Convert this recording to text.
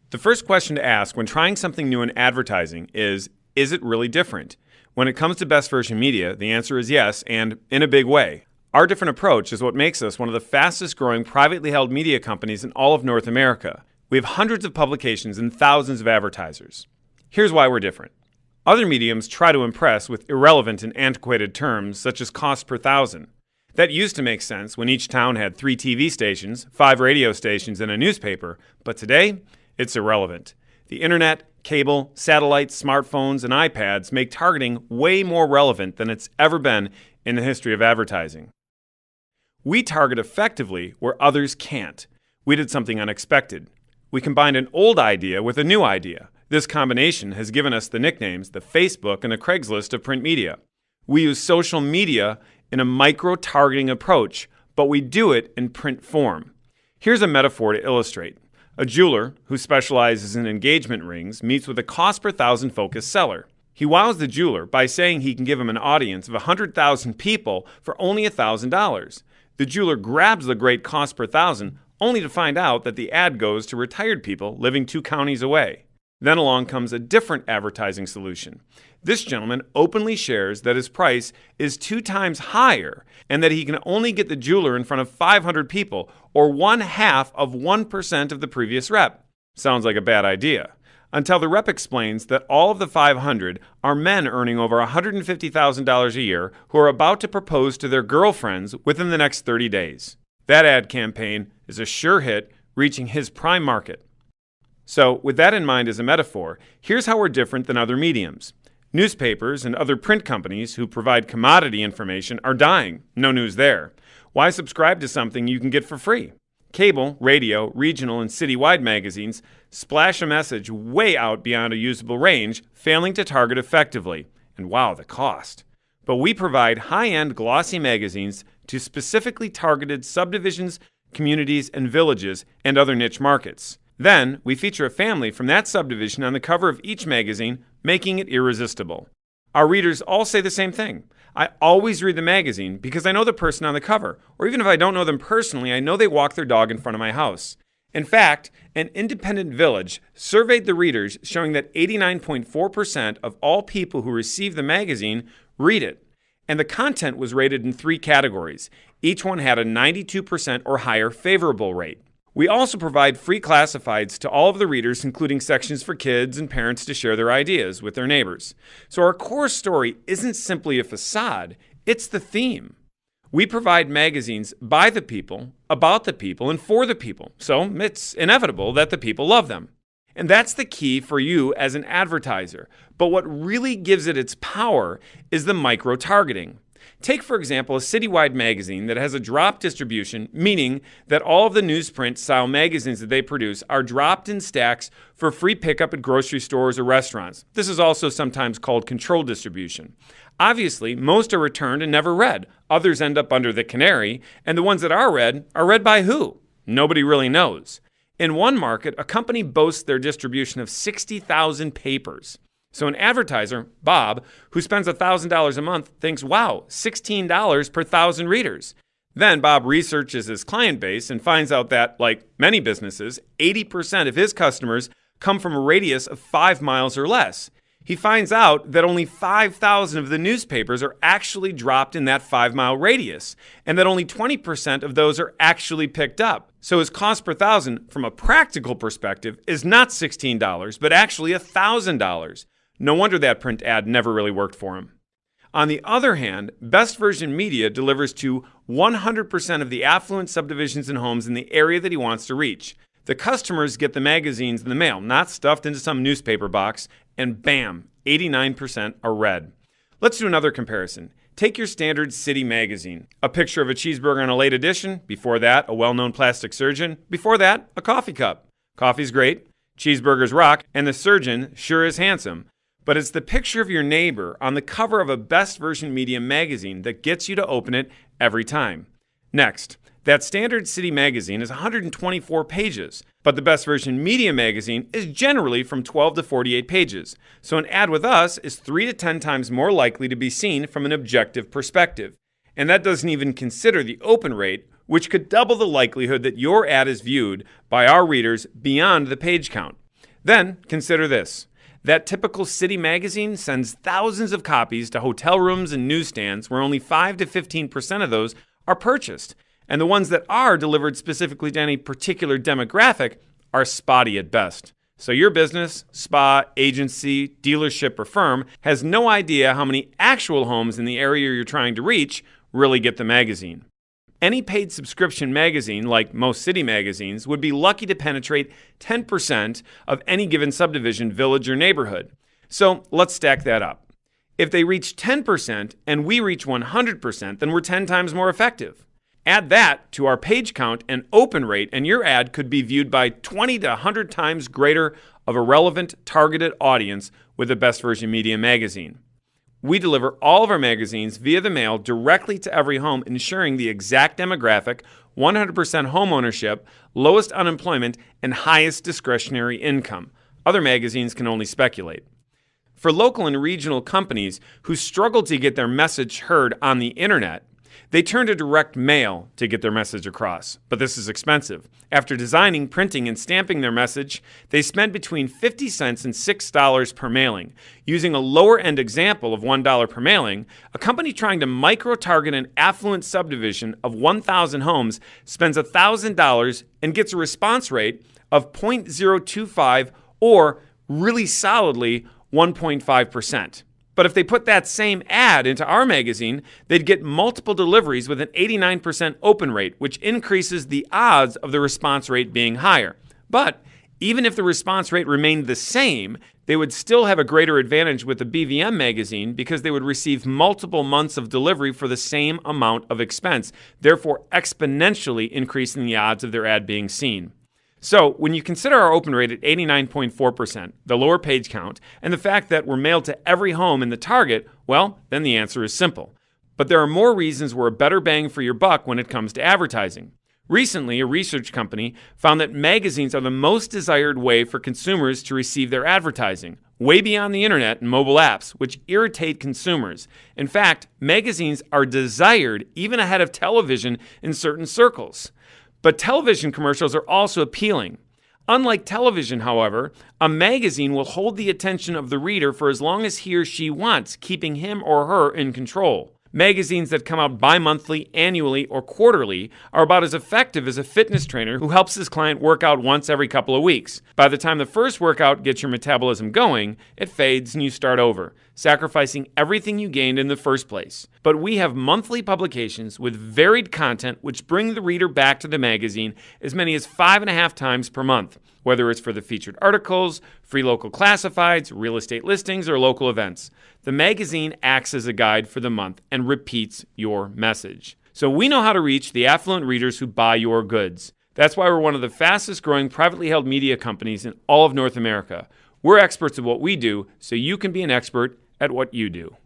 The first question to ask when trying something new in advertising is it really different? When it comes to Best Version Media, the answer is yes, and in a big way. Our different approach is what makes us one of the fastest growing privately held media companies in all of North America. We have hundreds of publications and thousands of advertisers. Here's why we're different. Other mediums try to impress with irrelevant and antiquated terms such as cost per thousand. That used to make sense when each town had 3 TV stations, 5 radio stations, and a newspaper, but today, it's irrelevant. The internet, cable, satellites, smartphones, and iPads make targeting way more relevant than it's ever been in the history of advertising. We target effectively where others can't. We did something unexpected. We combined an old idea with a new idea. This combination has given us the nicknames the Facebook and the Craigslist of print media. We use social media in a micro-targeting approach, but we do it in print form. Here's a metaphor to illustrate. A jeweler who specializes in engagement rings meets with a cost per thousand focused seller. He wows the jeweler by saying he can give him an audience of 100,000 people for only $1,000. The jeweler grabs the great cost per thousand, only to find out that the ad goes to retired people living 2 counties away. Then along comes a different advertising solution. This gentleman openly shares that his price is 2 times higher and that he can only get the jeweler in front of 500 people, or 0.5% of the previous rep. Sounds like a bad idea. Until the rep explains that all of the 500 are men earning over $150,000 a year who are about to propose to their girlfriends within the next 30 days. That ad campaign is a sure hit, reaching his prime market. So, with that in mind as a metaphor, here's how we're different than other mediums. Newspapers and other print companies who provide commodity information are dying. No news there. Why subscribe to something you can get for free? Cable, radio, regional, and citywide magazines splash a message way out beyond a usable range, failing to target effectively. And wow, the cost. But we provide high-end glossy magazines to specifically targeted subdivisions, communities, and villages, and other niche markets. Then, we feature a family from that subdivision on the cover of each magazine, making it irresistible. Our readers all say the same thing. I always read the magazine because I know the person on the cover, or even if I don't know them personally, I know they walk their dog in front of my house. In fact, an independent village surveyed the readers, showing that 89.4% of all people who receive the magazine read it. And the content was rated in 3 categories. Each one had a 92% or higher favorable rate. We also provide free classifieds to all of the readers, including sections for kids and parents to share their ideas with their neighbors. So our core story isn't simply a facade, it's the theme. We provide magazines by the people, about the people, and for the people. So it's inevitable that the people love them. And that's the key for you as an advertiser. But what really gives it its power is the micro-targeting. Take, for example, a citywide magazine that has a drop distribution, meaning that all of the newsprint-style magazines that they produce are dropped in stacks for free pickup at grocery stores or restaurants. This is also sometimes called controlled distribution. Obviously, most are returned and never read. Others end up under the canary, and the ones that are read by who? Nobody really knows. In one market, a company boasts their distribution of 60,000 papers. So an advertiser, Bob, who spends $1,000 a month, thinks, wow, $16 per 1,000 readers. Then Bob researches his client base and finds out that, like many businesses, 80% of his customers come from a radius of 5 miles or less. He finds out that only 5,000 of the newspapers are actually dropped in that 5-mile radius, and that only 20% of those are actually picked up. So his cost per thousand, from a practical perspective, is not $16, but actually $1,000. No wonder that print ad never really worked for him. On the other hand, Best Version Media delivers to 100% of the affluent subdivisions and homes in the area that he wants to reach. The customers get the magazines in the mail, not stuffed into some newspaper box, and bam, 89% are read. Let's do another comparison. Take your standard city magazine. A picture of a cheeseburger on a late edition. Before that, a well-known plastic surgeon. Before that, a coffee cup. Coffee's great, cheeseburgers rock, and the surgeon sure is handsome. But it's the picture of your neighbor on the cover of a Best Version Media magazine that gets you to open it every time. Next, that standard city magazine is 124 pages, but the Best Version Media magazine is generally from 12 to 48 pages. So an ad with us is 3 to 10 times more likely to be seen from an objective perspective. And that doesn't even consider the open rate, which could double the likelihood that your ad is viewed by our readers beyond the page count. Then consider this. That typical city magazine sends thousands of copies to hotel rooms and newsstands where only 5 to 15% of those are purchased. And the ones that are delivered specifically to any particular demographic are spotty at best. So your business, spa, agency, dealership, or firm has no idea how many actual homes in the area you're trying to reach really get the magazine. Any paid subscription magazine, like most city magazines, would be lucky to penetrate 10% of any given subdivision, village, or neighborhood. So let's stack that up. If they reach 10% and we reach 100%, then we're 10 times more effective. Add that to our page count and open rate, and your ad could be viewed by 20 to 100 times greater of a relevant, targeted audience with the Best Version Media magazine. We deliver all of our magazines via the mail directly to every home, ensuring the exact demographic, 100% home ownership, lowest unemployment, and highest discretionary income. Other magazines can only speculate. For local and regional companies who struggle to get their message heard on the internet, they turn to direct mail to get their message across, but this is expensive. After designing, printing, and stamping their message, they spend between 50 cents and $6 per mailing. Using a lower-end example of $1 per mailing, a company trying to micro-target an affluent subdivision of 1,000 homes spends $1,000 and gets a response rate of 0.025 or really solidly 1.5%. But if they put that same ad into our magazine, they'd get multiple deliveries with an 89% open rate, which increases the odds of the response rate being higher. But even if the response rate remained the same, they would still have a greater advantage with the BVM magazine because they would receive multiple months of delivery for the same amount of expense, therefore exponentially increasing the odds of their ad being seen. So when you consider our open rate at 89.4%, the lower page count, and the fact that we're mailed to every home in the target, well, then the answer is simple. But there are more reasons we're a better bang for your buck when it comes to advertising. Recently, a research company found that magazines are the most desired way for consumers to receive their advertising, way beyond the internet and mobile apps, which irritate consumers. In fact, magazines are desired even ahead of television in certain circles. But television commercials are also appealing. Unlike television, however, a magazine will hold the attention of the reader for as long as he or she wants, keeping him or her in control. Magazines that come out bi-monthly, annually, or quarterly are about as effective as a fitness trainer who helps his client work out once every couple of weeks. By the time the first workout gets your metabolism going, it fades and you start over, sacrificing everything you gained in the first place. But we have monthly publications with varied content which bring the reader back to the magazine as many as 5.5 times per month, whether it's for the featured articles, free local classifieds, real estate listings, or local events. The magazine acts as a guide for the month and repeats your message. So we know how to reach the affluent readers who buy your goods. That's why we're one of the fastest growing privately held media companies in all of North America. We're experts at what we do, so you can be an expert at what you do.